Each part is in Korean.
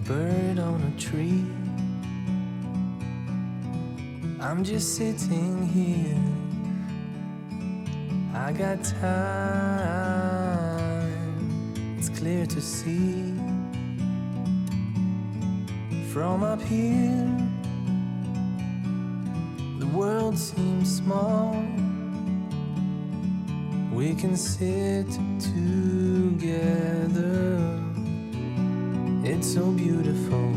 bird on a tree. I'm just sitting here. I got time. It's clear to see. From up here, the world seems small. We can sit together. It's so beautiful,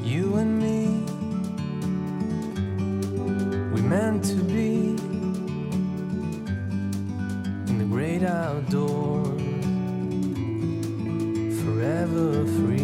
you and me. We meant to be in the great outdoors, forever free.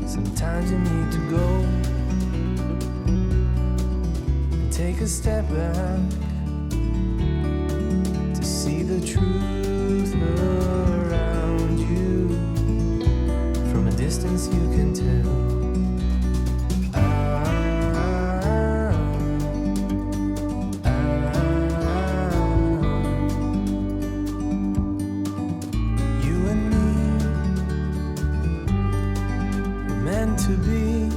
Sometimes you need to go and take a step back to see the truth around you. From a distance you can tell. You and me were meant to be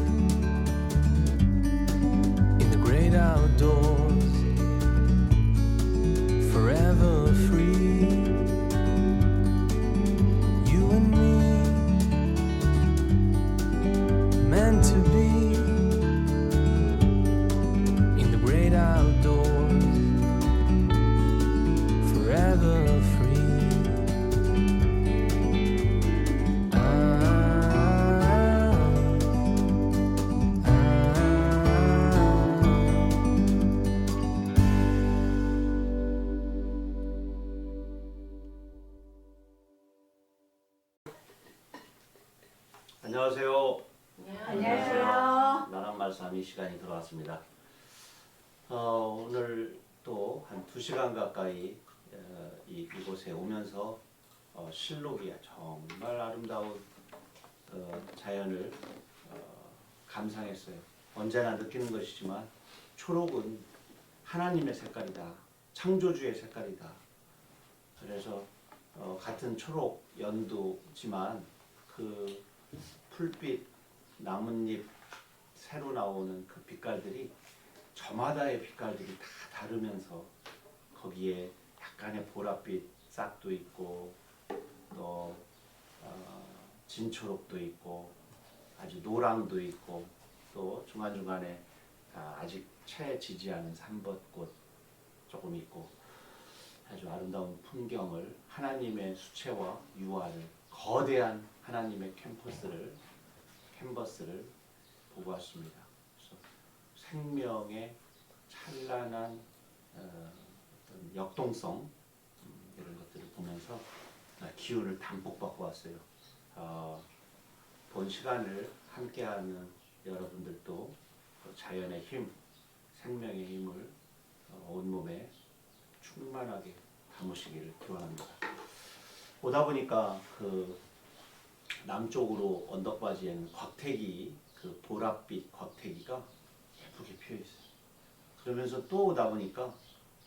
in the great outdoors, forever free. You and me meant to be in the great outdoors, forever free. 안녕하세요. 안녕하세요. 나란 말씀이 시간이 돌아왔습니다. 오늘 또 한 2시간 가까이 이곳에 오면서 실록이 정말 아름다운 자연을 감상했어요. 언제나 느끼는 것이지만 초록은 하나님의 색깔이다. 창조주의 색깔이다. 그래서 같은 초록 연두지만 그 풀빛, 나뭇잎, 새로 나오는 그 빛깔들이 저마다의 빛깔들이 다 다르면서 거기에 약간의 보랏빛 싹도 있고 또 진초록도 있고 아주 노랑도 있고 또 중간중간에 아직 채 지지 않은 삼벚꽃 조금 있고 아주 아름다운 풍경을 하나님의 수채화 유화를 거대한 하나님의 캔버스를 보고 왔습니다. 그래서 생명의 찬란한 어떤 역동성 이런 것들을 보면서 기운을 담뿍 받고 왔어요. 본 시간을 함께하는 여러분들도 자연의 힘, 생명의 힘을 온몸에 충만하게 담으시기를 기원합니다. 오다 보니까 그 남쪽으로 언덕바지에는 곽태기, 그 보랏빛 곽태기가 예쁘게 피어 있어요. 그러면서 또 오다 보니까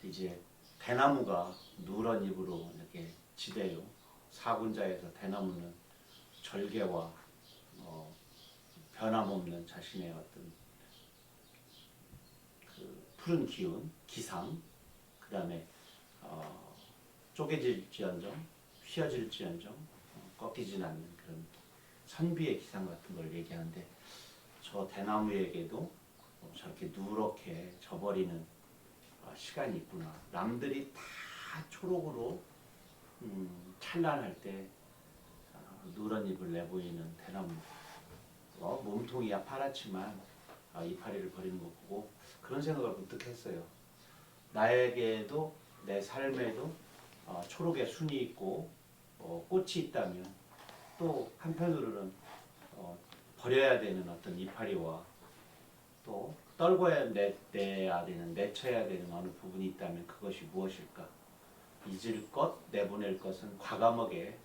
이제 대나무가 누런 잎으로 이렇게 지대요. 사군자에서 대나무는 절개와 변함없는 자신의 어떤 그 푸른 기운, 기상, 그 다음에 쪼개질지언정, 휘어질지언정 꺾이진 않는 그런 선비의 기상 같은 걸 얘기하는데 저 대나무에게도 저렇게 누렇게 져버리는 시간이 있구나. 남들이 다 초록으로 찬란할 때 누런 잎을 내보이는 대나무. 몸통이야 파랗지만 이파리를 버리는 거 보고 그런 생각을 문득 했어요. 나에게도 내 삶에도 초록의 순이 있고 꽃이 있다면 또 한편으로는 버려야 되는 어떤 이파리와 또 떨궈야 내야 되는, 내쳐야 되는 어느 부분이 있다면 그것이 무엇일까? 잊을 것, 내보낼 것은 과감하게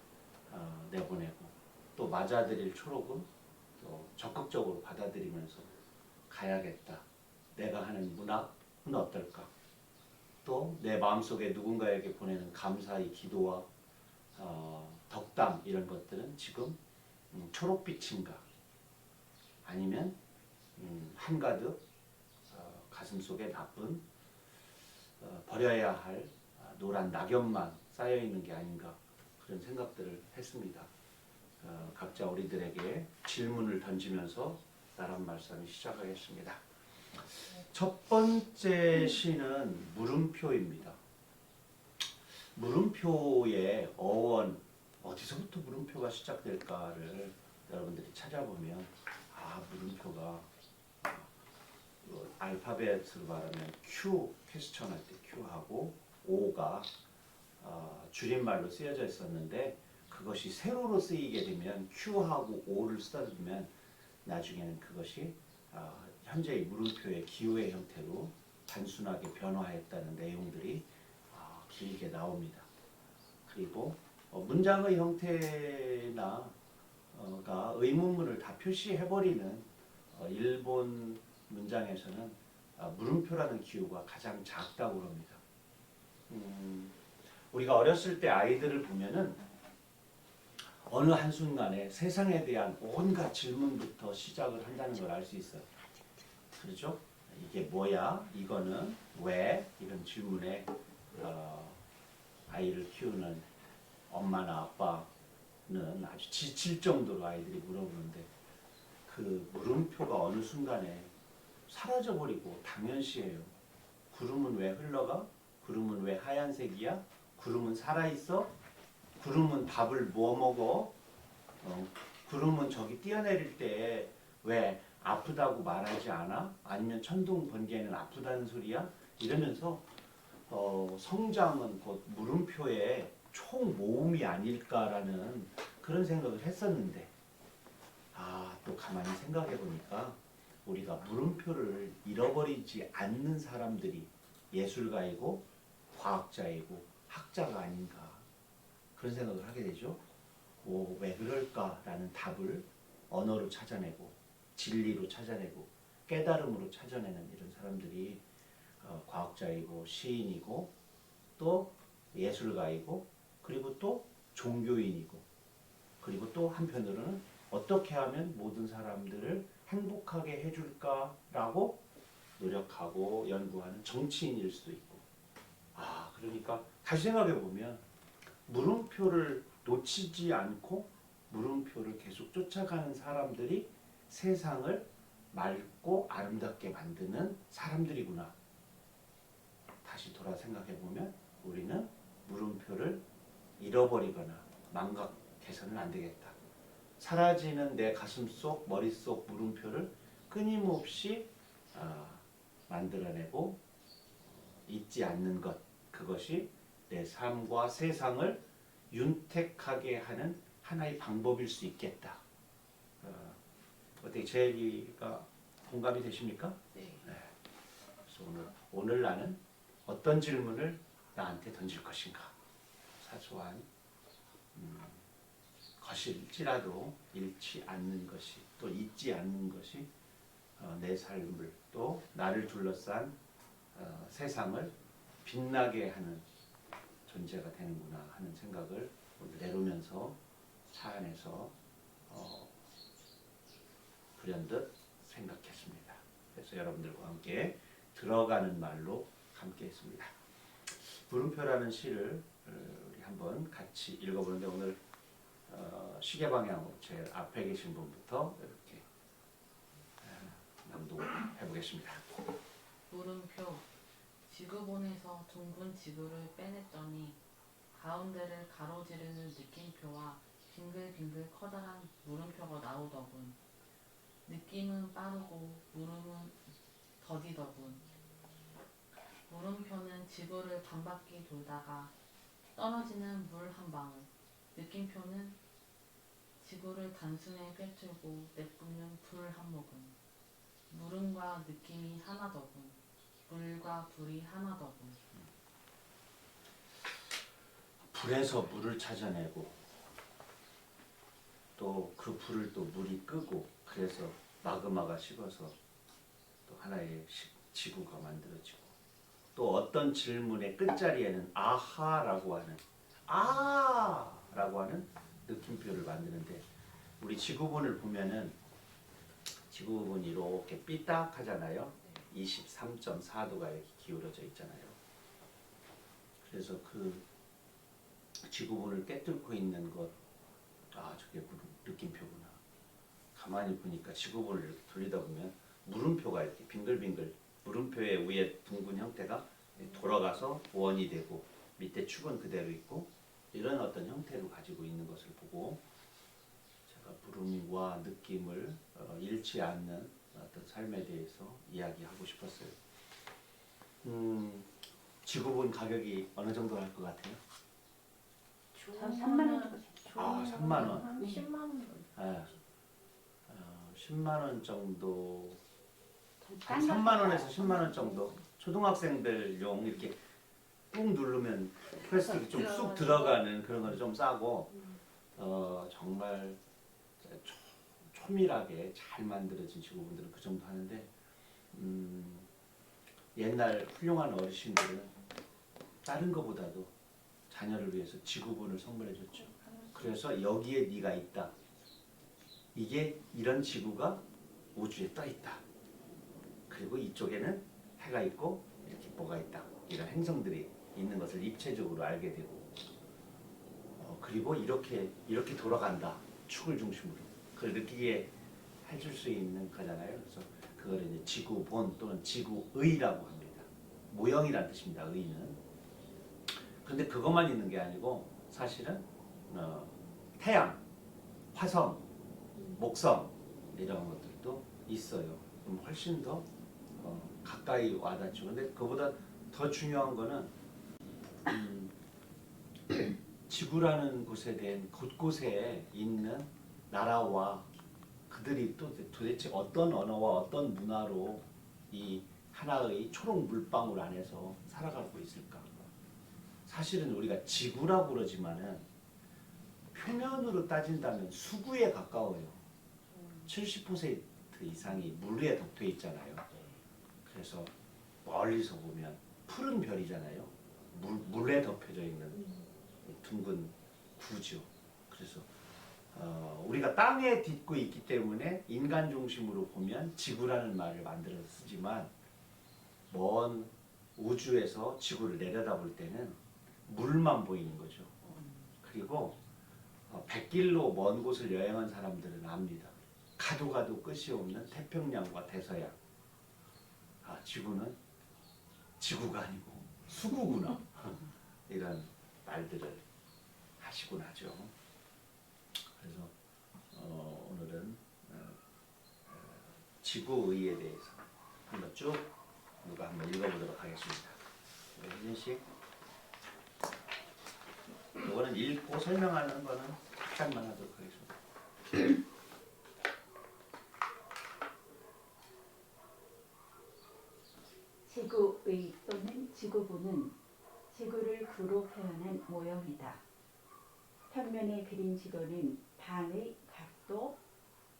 내보내고 또 맞아들일 초록은 또 적극적으로 받아들이면서 가야겠다. 내가 하는 문학은 어떨까? 또 내 마음속에 누군가에게 보내는 감사의 기도와 덕담 이런 것들은 지금 초록빛인가? 아니면 한가득 가슴속에 나쁜 버려야 할 노란 낙엽만 쌓여있는 게 아닌가 그런 생각들을 했습니다. 각자 우리들에게 질문을 던지면서 나란 말씀을 시작하겠습니다. 첫 번째 시는 물음표입니다. 물음표의 어원, 어디서부터 물음표가 시작될까를 여러분들이 찾아보면 물음표가 알파벳으로 말하면 Q, 퀘스천 할 때 Q하고 O가 줄임말로 쓰여져 있었는데 그것이 세로로 쓰이게 되면 Q하고 O를 써주면 나중에는 그것이 현재의 물음표의 기호의 형태로 단순하게 변화했다는 내용들이 길게 나옵니다. 그리고 문장의 형태나 가 의문문을 다 표시해버리는 일본 문장에서는 물음표라는 기호가 가장 작다고 합니다. 우리가 어렸을 때 아이들을 보면은 어느 한순간에 세상에 대한 온갖 질문부터 시작을 한다는 걸 알 수 있어요. 그렇죠? 이게 뭐야? 이거는 왜? 이런 질문에 아이를 키우는 엄마나 아빠는 아주 지칠 정도로 아이들이 물어보는데 그 물음표가 어느 순간에 사라져버리고 당연시해요. 구름은 왜 흘러가? 구름은 왜 하얀색이야? 구름은 살아있어? 구름은 밥을 뭐 먹어? 구름은 저기 뛰어내릴 때 왜 아프다고 말하지 않아? 아니면 천둥 번개는 아프다는 소리야? 이러면서 성장은 곧 물음표의 총모음이 아닐까라는 그런 생각을 했었는데 또 가만히 생각해 보니까 우리가 물음표를 잃어버리지 않는 사람들이 예술가이고 과학자이고 학자가 아닌가 그런 생각을 하게 되죠. 왜 그럴까라는 답을 언어로 찾아내고 진리로 찾아내고 깨달음으로 찾아내는 이런 사람들이 과학자이고 시인이고 또 예술가이고 그리고 또 종교인이고 그리고 또 한편으로는 어떻게 하면 모든 사람들을 행복하게 해줄까라고 노력하고 연구하는 정치인일 수도 있고 그러니까 다시 생각해 보면 물음표를 놓치지 않고 물음표를 계속 쫓아가는 사람들이 세상을 맑고 아름답게 만드는 사람들이구나. 다시 돌아 생각해 보면 우리는 물음표를 잃어버리거나 망각해서는 안 되겠다. 사라지는 내 가슴속, 머릿속 물음표를 끊임없이 만들어내고 잊지 않는 것, 그것이 내 삶과 세상을 윤택하게 하는 하나의 방법일 수 있겠다. 어떻게 제 얘기가 공감이 되십니까? 네. 그래서 오늘 나는 어떤 질문을 나한테 던질 것인가? 사소한 것일지라도 잃지 않는 것이 또 잊지 않는 것이 내 삶을 또 나를 둘러싼 세상을 빛나게 하는 존재가 되는구나 하는 생각을 오늘 내려오면서 차 안에서 불현듯 생각했습니다. 그래서 여러분들과 함께 들어가는 말로 함께 했습니다. 물음표라는 시를 우리 한번 같이 읽어보는데 오늘 시계 방향으로 제일 앞에 계신 분부터 이렇게 낭독해 보겠습니다. 물음표. 지구본에서 둥근 지구를 빼냈더니 가운데를 가로지르는 느낌표와 빙글빙글 커다란 물음표가 나오더군. 느낌은 빠르고 물음은 더디더군. 물음표는 지구를 반바퀴 돌다가 떨어지는 물 한 방울. 느낌표는 지구를 단숨에 꿰뚫고 내뿜는 불 한 모금. 물음과 느낌이 하나더군. 물과 불이 하나더군. 불에서 물을 찾아내고 또 그 불을 또 물이 끄고 그래서 마그마가 식어서 또 하나의 지구가 만들어지고 또 어떤 질문의 끝자리에는 아하라고 하는 느낌표를 만드는데 우리 지구본을 보면은 지구본이 이렇게 삐딱하잖아요. 23.4도가 이렇게 기울어져 있잖아요. 그래서 그 지구본을 꿰뚫고 있는 것, 저게 느낌표구나. 가만히 보니까 지구본을 이렇게 돌리다 보면 물음표가 이렇게 빙글빙글 물음표의 위에 둥근 형태가 돌아가서 원이 되고 밑에 축은 그대로 있고 이런 어떤 형태를 가지고 있는 것을 보고 제가 물음과 느낌을 잃지 않는 어떤 삶에 대해서 이야기하고 싶었어요. 지구본 가격이 어느 정도 할 것 같아요? 저 3만 원 주고 샀어요. 3만 원. 한 10만 원. 네. 10만 원 정도, 한 딴 3만 원에서 10만 원 정도. 초등학생들용 이렇게 꾹 누르면 플라스틱이 좀 쑥 들어가는 그런 거는 좀 싸고 정말 초밀하게 잘 만들어진 지구본들은 그 정도 하는데 옛날 훌륭한 어르신들은 다른 것보다도 자녀를 위해서 지구본을 선물해줬죠. 그래서 여기에 네가 있다. 이게 이런 지구가 우주에 떠 있다. 그리고 이쪽에는 해가 있고 이렇게 뭐가 있다. 이런 행성들이 있는 것을 입체적으로 알게 되고 그리고 이렇게 돌아간다. 축을 중심으로 그걸 느끼게 해줄 수 있는 거잖아요. 그래서 그걸 이제 지구본 또는 지구의라고 합니다. 모형이란 뜻입니다. 의는. 그런데 그것만 있는 게 아니고 사실은 태양, 화성, 목성 이런 것들도 있어요. 그럼 훨씬 더 가까이 와닿죠. 근데 그보다 더 중요한 거는 지구라는 곳에 대한 곳곳에 있는 나라와 그들이 또 도대체 어떤 언어와 어떤 문화로 이 하나의 초록 물방울 안에서 살아가고 있을까? 사실은 우리가 지구라고 그러지만은 표면으로 따진다면 수구에 가까워요. 70% 이상이 물에 덮여 있잖아요. 그래서 멀리서 보면 푸른 별이잖아요. 물에 덮여져 있는 둥근 구죠. 그래서 우리가 땅에 딛고 있기 때문에 인간 중심으로 보면 지구라는 말을 만들어 쓰지만 먼 우주에서 지구를 내려다볼 때는 물만 보이는 거죠. 그리고 100길로 먼 곳을 여행한 사람들은 압니다. 가도 가도 끝이 없는 태평양과 대서양. 지구는 지구가 아니고 수구구나. 이런 말들을 하시곤 하죠. 그래서 오늘은 지구의에 대해서 한번 쭉 누가 한번 읽어보도록 하겠습니다. 혜진 씨, 이거는 읽고 설명하는 거는 잠깐만 하도록 하겠습니다. 지구의 또는 지구본은 지구를 구로 표현한 모형이다. 평면에 그린 지구는 방의 각도,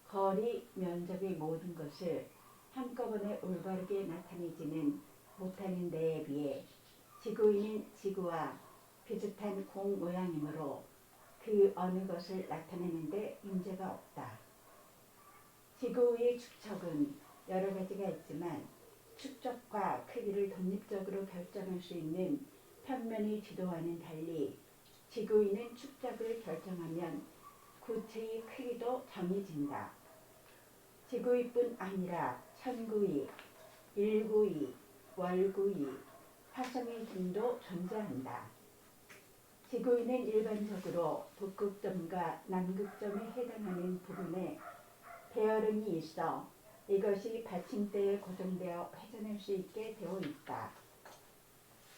거리, 면적의 모든 것을 한꺼번에 올바르게 나타내지는 못하는 데에 비해 지구인은 지구와 비슷한 공 모양이므로 그 어느 것을 나타내는데 문제가 없다. 지구의 축척은 여러 가지가 있지만 축적과 크기를 독립적으로 결정할 수 있는 평면의 지도와는 달리 지구인은 축적을 결정하면 구체의 크기도 정해진다. 지구위뿐 아니라 천구위, 일구위, 월구위, 화성위 등도 존재한다. 지구인은 일반적으로 북극점과 남극점에 해당하는 부분에 배열음이 있어 이것이 받침대에 고정되어 회전할 수 있게 되어 있다.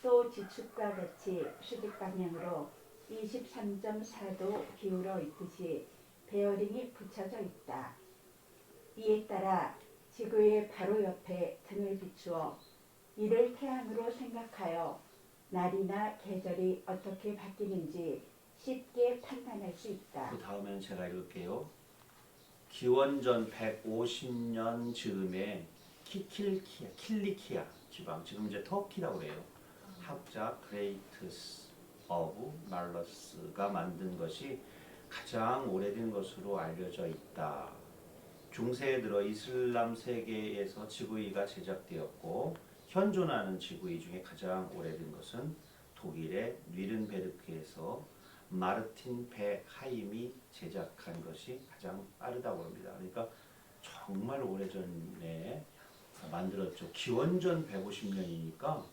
또 지축과 같이 수직 방향으로 23.4도 기울어 있듯이 베어링이 붙여져 있다. 이에 따라 지구의 바로 옆에 등을 비추어 이를 태양으로 생각하여 날이나 계절이 어떻게 바뀌는지 쉽게 판단할 수 있다. 그 다음에는 제가 읽을게요. 기원전 150년 즈음에 킬리키아 지방, 지금 이제 터키라고 그래요. 학자 그레이트스 오브 말러스가 만든 것이 가장 오래된 것으로 알려져 있다. 중세에 들어 이슬람 세계에서 지구이가 제작되었고 현존하는 지구이 중에 가장 오래된 것은 독일의 뉘른베르크에서 마르틴 베 하임이 제작한 것이 가장 빠르다고 합니다. 그러니까 정말 오래전에 만들었죠. 기원전 150년이니까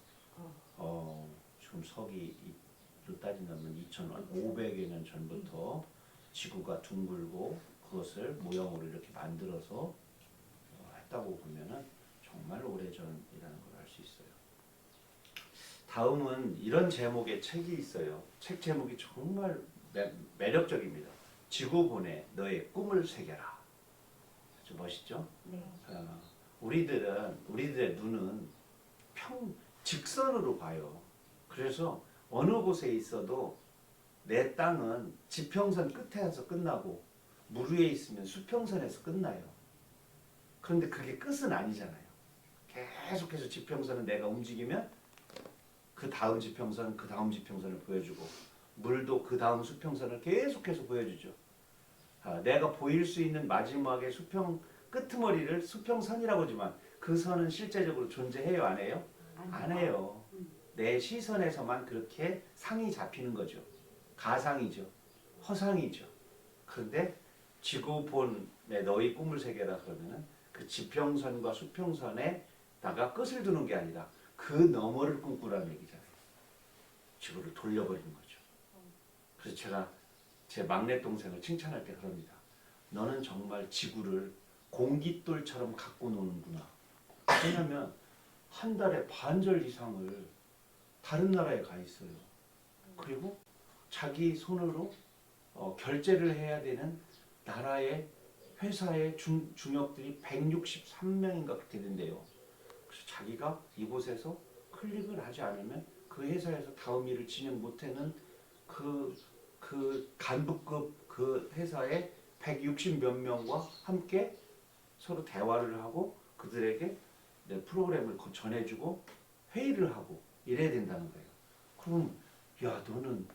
지금 서기로 따진다면 2500여 년 전부터 지구가 둥글고 그것을 모형으로 이렇게 만들어서 했다고 보면은 정말 오래전이라는 걸 알 수 있어요. 다음은 이런 제목의 책이 있어요. 책 제목이 정말 매력적입니다. 지구 보내 너의 꿈을 새겨라. 아주 멋있죠? 네. 우리들의 눈은 직선으로 봐요. 그래서 어느 곳에 있어도 내 땅은 지평선 끝에서 끝나고 물 위에 있으면 수평선에서 끝나요. 그런데 그게 끝은 아니잖아요. 계속해서 지평선은 내가 움직이면 그 다음 지평선, 그 다음 지평선을 보여주고 물도 그 다음 수평선을 계속해서 보여주죠. 내가 보일 수 있는 마지막의 수평 끄트머리를 수평선이라고 하지만 그 선은 실제적으로 존재해요? 안 해요? 안 해요. 내 시선에서만 그렇게 상이 잡히는 거죠. 가상이죠. 허상이죠. 그런데 지구본에 너희 꿈을 새겨라 그러면은 그 지평선과 수평선에다가 끝을 두는 게 아니라 그 너머를 꿈꾸라는 얘기잖아요. 지구를 돌려버리는 거죠. 그래서 제가 제 막내 동생을 칭찬할 때 그럽니다. 너는 정말 지구를 공깃돌처럼 갖고 노는구나. 왜냐하면 한 달에 반절 이상을 다른 나라에 가 있어요. 그리고 자기 손으로 결제를 해야 되는 나라의 회사의 중역들이 163명인가 그렇게 된대요. 그래서 자기가 이곳에서 클릭을 하지 않으면 그 회사에서 다음 일을 진행 못하는 그 간부급 그 회사의 160 몇 명과 함께 서로 대화를 하고 그들에게 내 프로그램을 전해주고 회의를 하고 이래야 된다는 거예요. 그럼 야 너는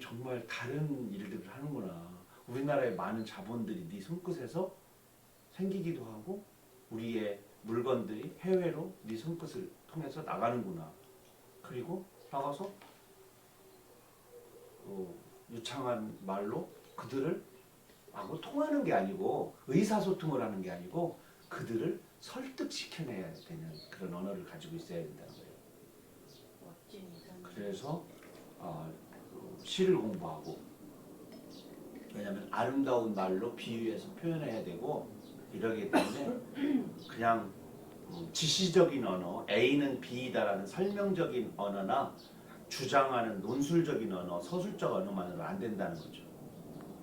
정말 다른 일들을 하는구나. 우리나라의 많은 자본들이 네 손끝에서 생기기도 하고 우리의 물건들이 해외로 네 손끝을 통해서 나가는구나. 그리고 나가서 유창한 말로 그들을 하고 통하는 게 아니고 의사소통을 하는 게 아니고 그들을 설득시켜내야 되는 그런 언어를 가지고 있어야 된다는 거예요. 멋진 이상. 그래서 시를 공부하고 왜냐하면 아름다운 말로 비유해서 표현해야 되고 이러기 때문에 그냥 지시적인 언어 A는 B이다라는 설명적인 언어나 주장하는 논술적인 언어, 서술적 언어만으로 안 된다는 거죠.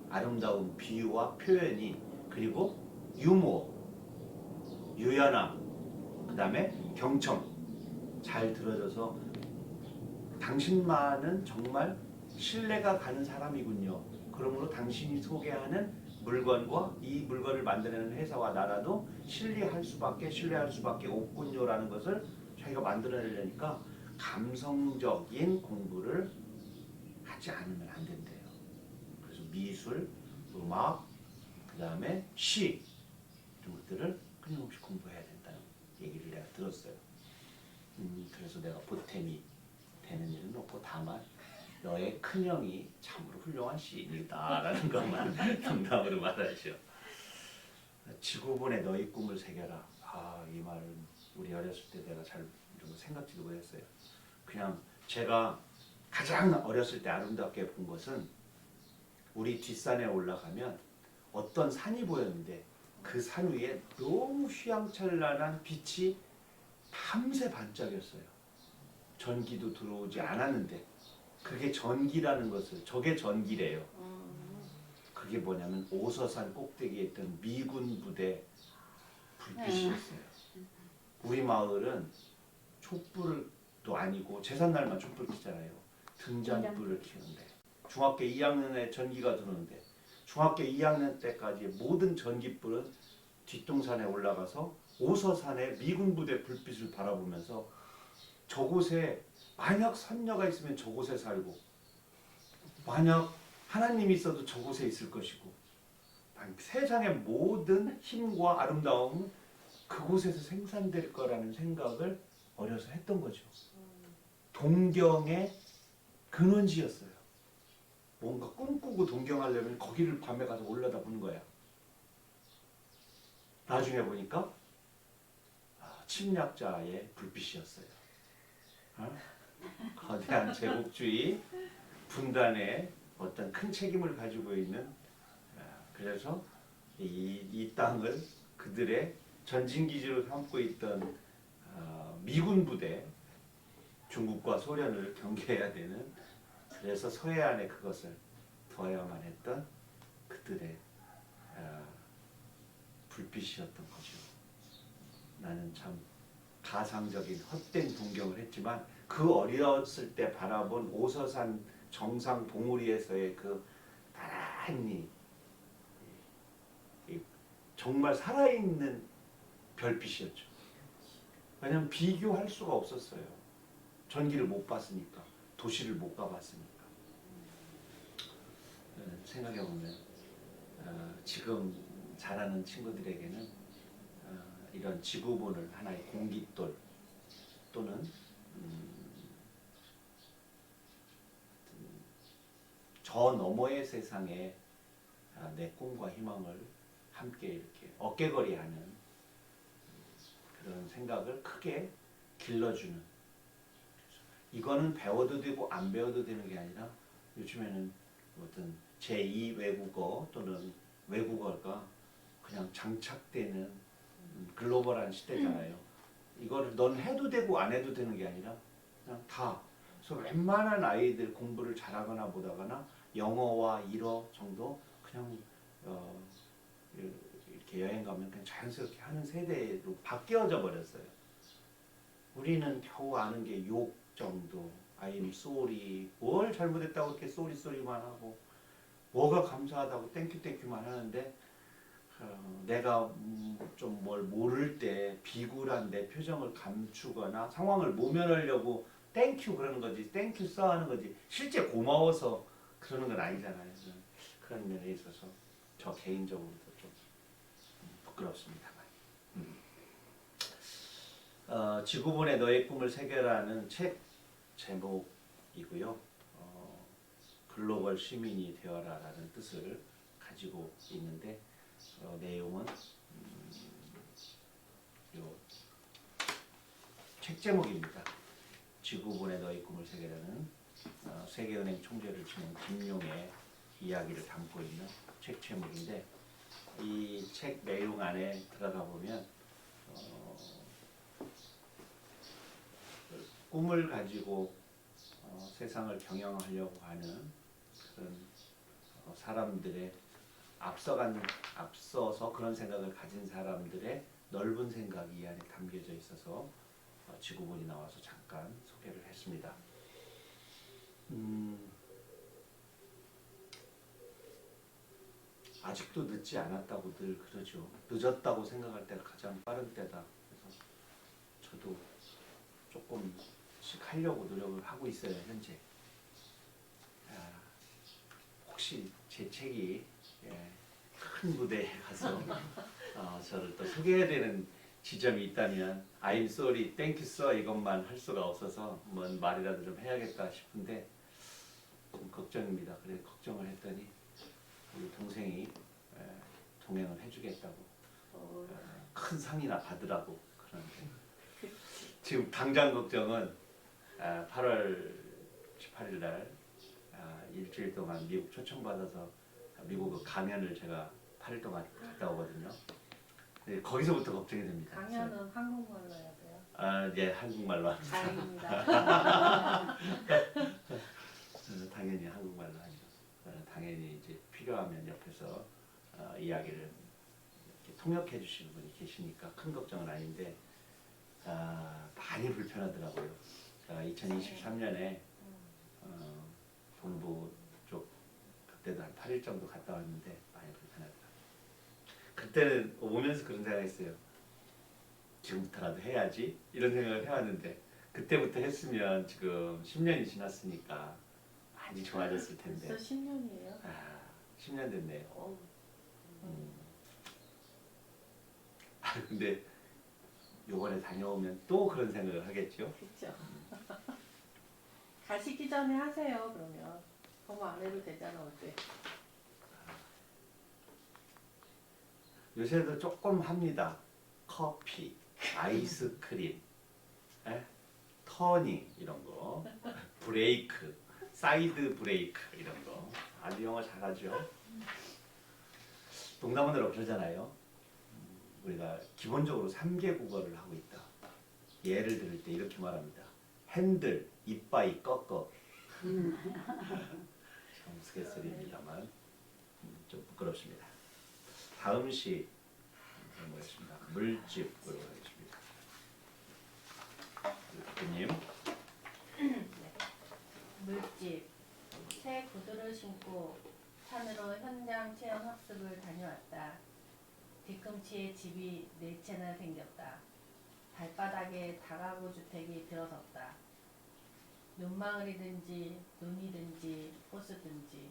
아름다운 비유와 표현이 그리고 유머, 유연함, 그 다음에 경청 잘 들어져서 당신만은 정말 신뢰가 가는 사람이군요. 그러므로 당신이 소개하는 물건과 이 물건을 만드는 회사와 나라도 신뢰할 수밖에 없군요라는 것을 자기가 만들어내려니까 감성적인 공부를 하지 않으면 안 된대요. 그래서 미술, 음악, 그 다음에 시 이런 것들을 끊임없이 공부해야 된다는 얘기를 내가 들었어요. 그래서 내가 보탬이 되는 일은 없고 다만 너의 큰형이 참으로 훌륭한 시인이다라는 것만 농담으로 말하죠. 지구본에 너희 꿈을 새겨라. 이 말은 우리 어렸을 때 내가 잘 이런 거 생각지도 못했어요. 그냥 제가 가장 어렸을 때 아름답게 본 것은 우리 뒷산에 올라가면 어떤 산이 보였는데 그 산 위에 너무 휘황찬란한 빛이 밤새 반짝였어요. 전기도 들어오지 않았는데 그게 전기라는 것을 저게 전기래요. 그게 뭐냐면 오서산 꼭대기에 있던 미군 부대 불빛이었어요. 우리 마을은 촛불을 아니고 제삿날만 촛불 켜잖아요. 등잔불을 켜는데 중학교 2학년에 전기가 들어오는데 중학교 2학년 때까지 모든 전기불은 뒷동산에 올라가서 오서산의 미군 부대 불빛을 바라보면서 저곳에 만약 선녀가 있으면 저곳에 살고 만약 하나님이 있어도 저곳에 있을 것이고 세상의 모든 힘과 아름다움은 그곳에서 생산될 거라는 생각을 어려서 했던 거죠. 동경의 근원지였어요. 뭔가 꿈꾸고 동경하려면 거기를 밤에 가서 올라다보는 거야. 나중에 보니까 침략자의 불빛이었어요. 거대한 제국주의 분단의 어떤 큰 책임을 가지고 있는 그래서 이 땅을 그들의 전진기지로 삼고 있던 미군 부대 중국과 소련을 경계해야 되는 그래서 서해안에 그것을 둬야만 했던 그들의 불빛이었던 거죠. 나는 참 가상적인 헛된 동경을 했지만 그 어렸을 때 바라본 오서산 정상 봉우리에서의 그 나란히 정말 살아있는 별빛이었죠. 왜냐하면 비교할 수가 없었어요. 전기를 못 봤으니까, 도시를 못 가봤으니까. 생각해보면 지금 자라는 친구들에게는 이런 지구본을 하나의 공깃돌 또는 저 너머의 세상에 내 꿈과 희망을 함께 이렇게 어깨거리하는 그런 생각을 크게 길러주는, 이거는 배워도 되고 안 배워도 되는 게 아니라 요즘에는 어떤 제2 외국어 또는 외국어가 그냥 장착되는 글로벌한 시대잖아요. 이거를 넌 해도 되고 안 해도 되는 게 아니라 그냥 다. 그래서 웬만한 아이들 공부를 잘하거나 못하거나 영어와 일어 정도 그냥 이렇게 여행 가면 그냥 자연스럽게 하는 세대로 바뀌어져 버렸어요. 우리는 겨우 아는 게 욕 정도, I'm sorry, 뭘 잘못했다고 이렇게 쏘리만 하고 뭐가 감사하다고 땡큐만 하는데 내가 좀 뭘 모를 때 비굴한 내 표정을 감추거나 상황을 모면하려고 땡큐 그러는 거지, 땡큐 써 하는 거지 실제 고마워서 그러는 건 아니잖아요. 그런 면에 있어서 저 개인적으로도 좀 부끄럽습니다만. 지구본에 너의 꿈을 새겨라는 책 제목이고요. 글로벌 시민이 되어라라는 뜻을 가지고 있는데 내용은 요 책 제목입니다. 지구본에 너의 꿈을 새겨라는 세계은행 총재를 지낸 김용의 이야기를 담고 있는 책 제목인데 이 책 내용 안에 들어가 보면 꿈을 가지고 세상을 경영하려고 하는 그런 사람들의 앞서서 그런 생각을 가진 사람들의 넓은 생각이 이 안에 담겨져 있어서 지구본이 나와서 잠깐 소개를 했습니다. 아직도 늦지 않았다고 늘 그러죠. 늦었다고 생각할 때가 가장 빠른 때다. 그래서 저도 조금씩 하려고 노력을 하고 있어요, 현재. 혹시 제 책이 큰 무대에 가서 저를 또 소개해야 되는 지점이 있다면 I'm sorry, thank you sir 이것만 할 수가 없어서 뭔 말이라도 좀 해야겠다 싶은데 좀 걱정입니다. 그래서 걱정을 했더니 우리 동생이 동행을 해주겠다고 큰 상이나 받으라고 그러는데 지금 당장 걱정은 8월 18일 날 일주일 동안 미국 초청받아서 미국 강연을 제가 8일 동안 갔다 오거든요. 거기서부터 걱정이 됩니다. 강연은 한국말로 해야 돼요? 예, 한국말로 합니다. 다행입니다. 당연히 한국말로 하죠. 당연히 이제 필요하면 옆에서 이야기를 이렇게 통역해 주시는 분이 계시니까 큰 걱정은 아닌데 많이 불편하더라고요. 2023년에 동부 쪽 그때도 한 8일 정도 갔다 왔는데 많이 불편하더라고요. 그때는 오면서 그런 생각했어요. 지금부터라도 해야지 이런 생각을 해왔는데 그때부터 했으면 지금 10년이 지났으니까 많이 좋아졌을 텐데. 벌써 10년이에요? 아, 10년 됐네요. 근데 요번에 다녀오면 또 그런 생각을 하겠죠. 그렇죠. 가시기 전에 하세요. 그러면 너무 안 해도 되잖아 어때? 요새도 조금 합니다. 커피, 아이스크림, 터닝 이런 거, 브레이크, 사이드 브레이크 이런 거. 아주 영어 잘하죠. 동남아는 그러잖아요. 우리가 기본적으로 3개 국어를 하고 있다. 예를 들을 때 이렇게 말합니다. 핸들, 이빠이, 꺾어. 참 우스갯소리입니다만 좀 부끄럽습니다. 다음 시 뭐였습니다. 물집으로 하겠습니다. 대표님. 물집. 새 구두를 신고 산으로 현장 체험 학습을 다녀왔다. 뒤꿈치에 집이 4채나 생겼다. 발바닥에 다가구 주택이 들어섰다. 눈망울이든지 눈이든지 호수든지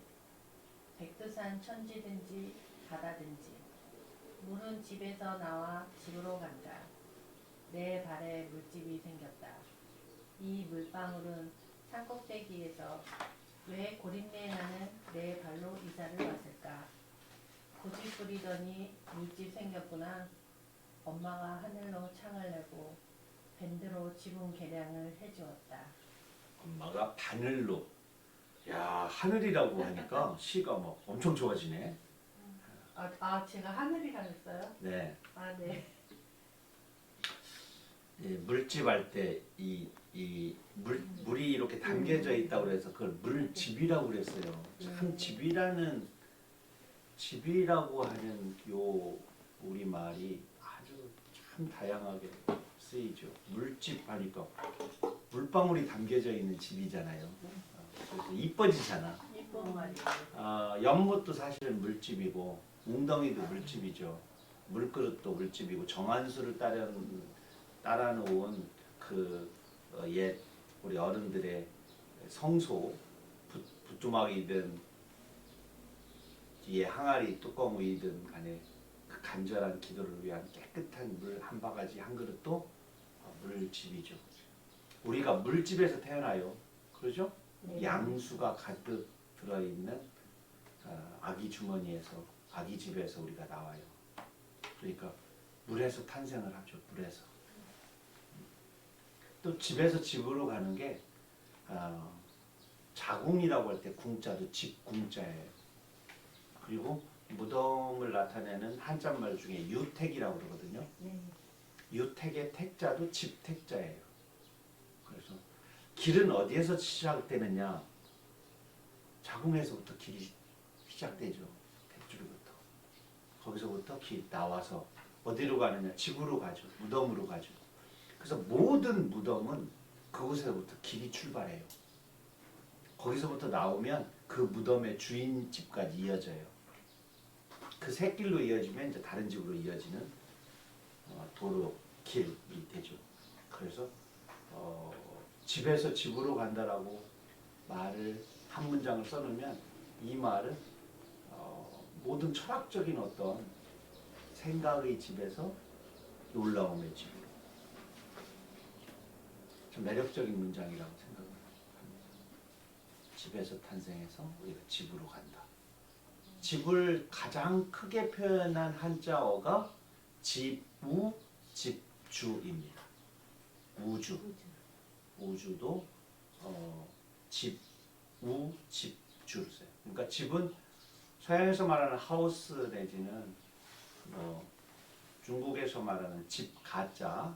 백두산 천지든지 바다든지 물은 집에서 나와 집으로 간다. 내 발에 물집이 생겼다. 이 물방울은 산꼭대기에서 왜 고린내 나는 내 발로 이사를 왔을까? 고집 부리더니 물집 생겼구나. 엄마가 하늘로 창을 내고 밴드로 지붕 계량을 해주었다. 엄마가 바늘로. 야, 하늘이라고 하니까 시가 뭐 엄청 좋아지네. 제가 하늘이라 했어요? 네. 아, 네. 예, 물집 할 때 물이 이렇게 담겨져 있다고 그래서 그걸 물집이라고 그랬어요. 참 집이라고 하는 요 우리 말이 아주 참 다양하게 쓰이죠. 물집 하니까 물방울이 담겨져 있는 집이잖아요. 그래서 이뻐지잖아. 이쁜 말이에요. 연못도 사실은 물집이고 웅덩이도 물집이죠. 물그릇도 물집이고 정한수를 따라 놓은 옛 우리 어른들의 성소 부뚜막이든 뒤에 항아리 뚜껑 위든 간에 그 간절한 기도를 위한 깨끗한 물 한 바가지 한 그릇도 물집이죠. 우리가 물집에서 태어나요. 그러죠? 네. 양수가 가득 들어있는 아기 주머니에서 아기 집에서 우리가 나와요. 그러니까 물에서 탄생을 하죠. 물에서. 또 집에서 집으로 가는 게 자궁이라고 할 때 궁자도 집궁자예요. 그리고 무덤을 나타내는 한자말 중에 유택이라고 그러거든요. 네. 유택의 택자도 집택자예요. 그래서 길은 어디에서 시작되느냐? 자궁에서부터 길이 시작되죠. 택주로부터. 거기서부터 길 나와서 어디로 가느냐? 집으로 가죠. 무덤으로 가죠. 그래서 모든 무덤은 그곳에서부터 길이 출발해요. 거기서부터 나오면 그 무덤의 주인 집까지 이어져요. 그 새길로 이어지면 이제 다른 집으로 이어지는 도로, 길이 되죠. 그래서 집에서 집으로 간다라고 말을 한 문장을 써놓으면 이 말은 모든 철학적인 어떤 생각의 집에서 놀라움의 집으로 좀 매력적인 문장이라고 생각을 합니다. 집에서 탄생해서 우리가 집으로 간다. 집을 가장 크게 표현한 한자어가 집우, 집주입니다. 우주. 우주도 집우, 집주를 써요. 그러니까 집은 서양에서 말하는 하우스 내지는 중국에서 말하는 집 가자,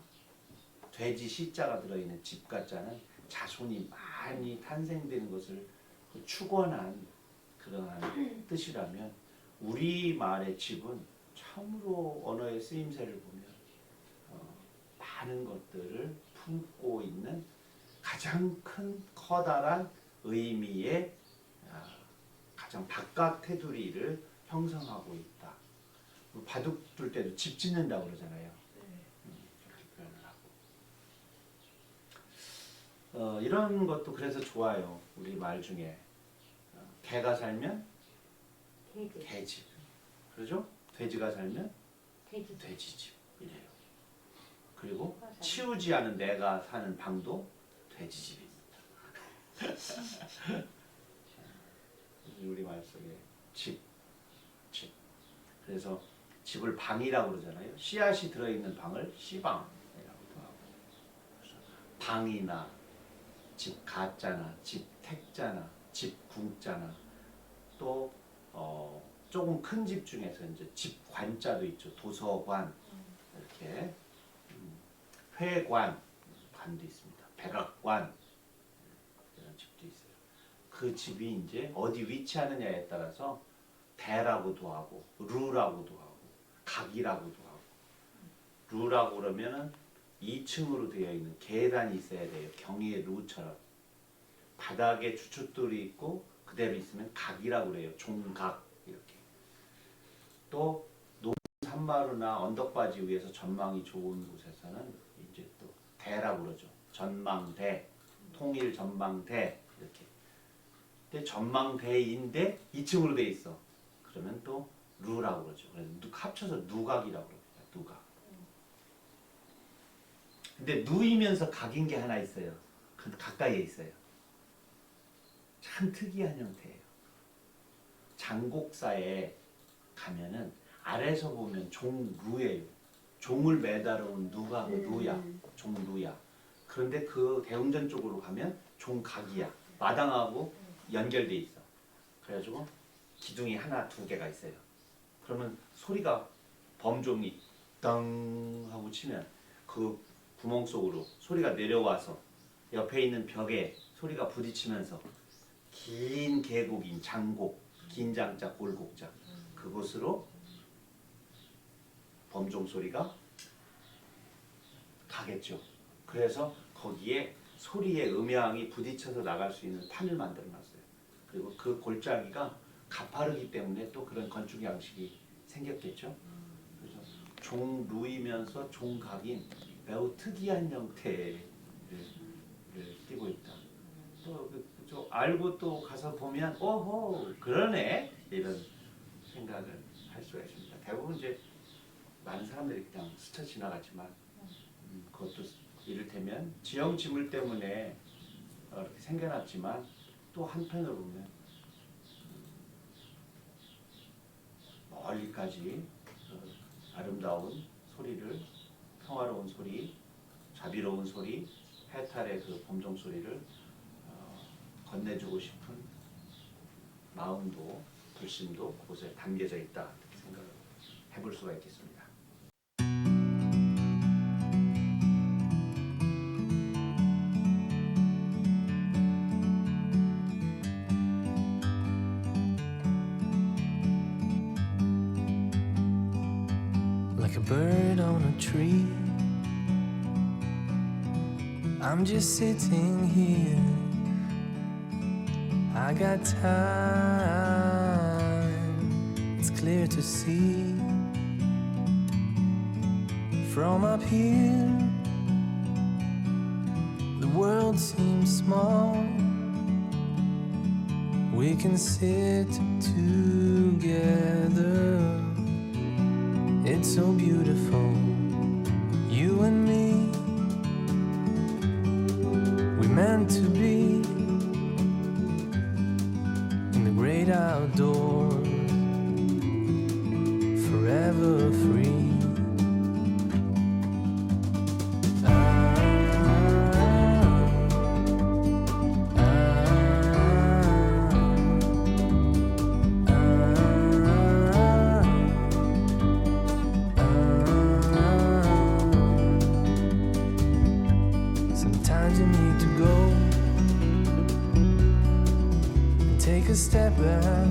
돼지 시자가 들어있는 집 가자는 자손이 많이 탄생되는 것을 축원한 그러한 뜻이라면 우리 말의 집은 참으로 언어의 쓰임새를 보면 많은 것들을 품고 있는 가장 큰 커다란 의미의 가장 바깥 테두리를 형성하고 있다. 바둑 둘 때도 집 짓는다고 그러잖아요. 그렇게 표현을 하고. 이런 것도 그래서 좋아요. 우리 말 중에 개가 살면 돼지. 개집, 그러죠? 돼지가 살면 돼지. 돼지집 이래요. 그리고 치우지 않은 내가 사는 방도 돼지집입니다. 우리 말 속에 집. 그래서 집을 방이라고 그러잖아요. 씨앗이 들어있는 방을 씨방이라고도 하고. 그래서 방이나 집 가자나 집 택자나 집 궁자나 또 조금 큰 집 중에서 이제 집 관자도 있죠. 도서관 이렇게 회관 관도 있습니다. 백악관 이런 집도 있어요. 그 집이 이제 어디 위치하느냐에 따라서 대라고도 하고 루라고도 하고 각이라고도 하고. 루라고 그러면은 2층으로 되어 있는 계단이 있어야 돼요. 경의 루처럼. 바닥에 주춧돌이 있고 그대로 있으면 각이라고 그래요. 종각 이렇게. 또 높은 산마루나 언덕바지 위에서 전망이 좋은 곳에서는 이제 또 대라고 그러죠. 전망대, 통일 전망대 이렇게. 근데 전망대인데 2층으로 돼 있어. 그러면 또 루라고 그러죠. 그래서 합쳐서 누각이라고 그럽니다. 누각. 근데 누이면서 각인 게 하나 있어요. 그 가까이에 있어요. 참 특이한 형태예요. 장곡사에 가면은 아래서 보면 종루예요. 종을 매달아온 누가 그 누야, 종루야. 그런데 그 대웅전 쪽으로 가면 종각이야. 마당하고 연결돼 있어. 그래가지고 기둥이 하나, 두 개가 있어요. 그러면 소리가 범종이 땅 하고 치면 그 구멍 속으로 소리가 내려와서 옆에 있는 벽에 소리가 부딪히면서 긴 계곡인 장곡, 긴 장자, 골곡자 그곳으로 범종 소리가 가겠죠. 그래서 거기에 소리의 음향이 부딪혀서 나갈 수 있는 판을 만들어 놨어요. 그리고 그 골짜기가 가파르기 때문에 또 그런 건축 양식이 생겼겠죠. 그래서 종루이면서 종각인 매우 특이한 형태를 띠고 있다. 또 알고 또 가서 보면 오호 그러네 이런 생각을 할 수가 있습니다. 대부분 이제 많은 사람들이 그냥 스쳐 지나가지만 그것도 이를테면 지형 지물 때문에 이렇게 생겨났지만 또 한편으로 보면 멀리까지 아름다운 소리를, 평화로운 소리, 자비로운 소리, 해탈의 그 범종 소리를 건네주고 싶은 마음도 불심도 그곳에 담겨져 있다 생각을 해볼 수가 있겠습니다. Like a bird on a tree, I'm just sitting here. I got time, it's clear to see. From up here, the world seems small. We can sit together. It's so beautiful, you and me. We meant to be in the great outdoors, forever free. Sometimes you need to go and take a step back